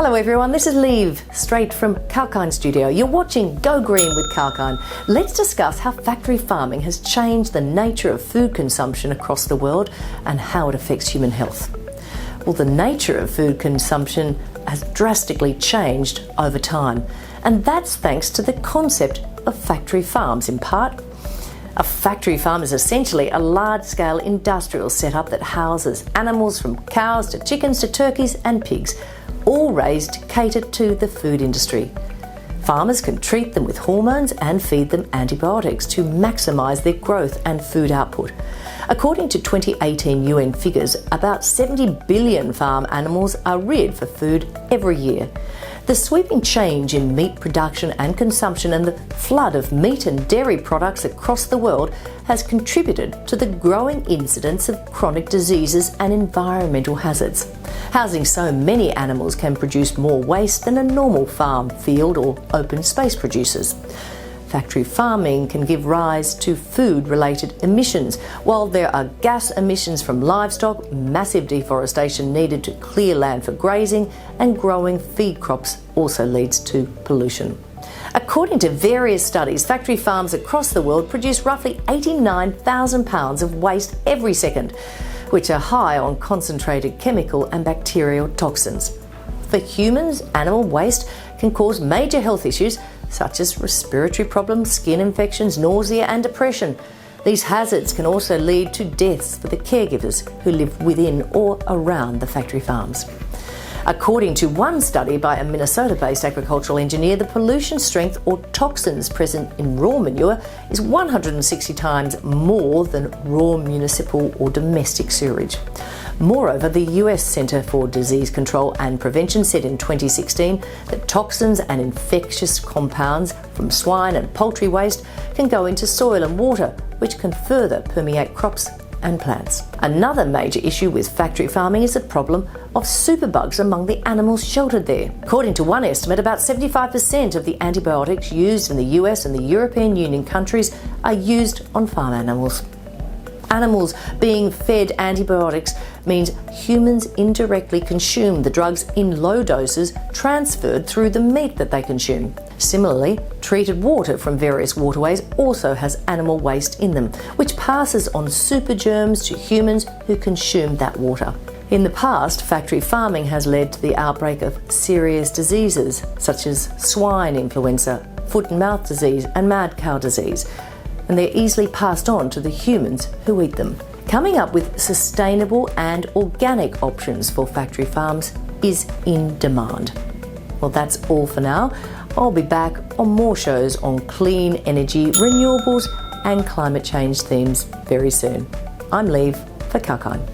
Hello everyone, this is Liv, straight from Kalkine studio. You're watching Go Green with Kalkine. Let's discuss how factory farming has changed the nature of food consumption across the world and how it affects human health. Well, the nature of food consumption has drastically changed over time, and that's thanks to the concept of factory farms in part. A factory farm is essentially a large-scale industrial setup that houses animals from cows to chickens to turkeys and pigs, all raised to cater to the food industry. Farmers can treat them with hormones and feed them antibiotics to maximise their growth and food output. According to 2018 UN figures, about 70 billion farm animals are reared for food every year. The sweeping change in meat production and consumption and the flood of meat and dairy products across the world has contributed to the growing incidence of chronic diseases and environmental hazards. Housing so many animals can produce more waste than a normal farm, field or open space produces. Factory farming can give rise to food-related emissions. While there are gas emissions from livestock, massive deforestation needed to clear land for grazing, and growing feed crops also leads to pollution. According to various studies, factory farms across the world produce roughly 89,000 pounds of waste every second, which are high on concentrated chemical and bacterial toxins. For humans, animal waste can cause major health issues such as respiratory problems, skin infections, nausea and depression. These hazards can also lead to deaths for the caregivers who live within or around the factory farms. According to one study by a Minnesota-based agricultural engineer, the pollution strength or toxins present in raw manure is 160 times more than raw municipal or domestic sewage. Moreover, the US Centre for Disease Control and Prevention said in 2016 that toxins and infectious compounds from swine and poultry waste can go into soil and water, which can further permeate crops and plants. Another major issue with factory farming is the problem of superbugs among the animals sheltered there. According to one estimate, about 75% of the antibiotics used in the US and the European Union countries are used on farm animals. Animals being fed antibiotics means humans indirectly consume the drugs in low doses transferred through the meat that they consume. Similarly, treated water from various waterways also has animal waste in them, which passes on super germs to humans who consume that water. In the past, factory farming has led to the outbreak of serious diseases such as swine influenza, foot and mouth disease and mad cow disease, and they're easily passed on to the humans who eat them. Coming up with sustainable and organic options for factory farms is in demand. Well, that's all for now. I'll be back on more shows on clean energy, renewables and climate change themes very soon. I'm Liv for Kalkine.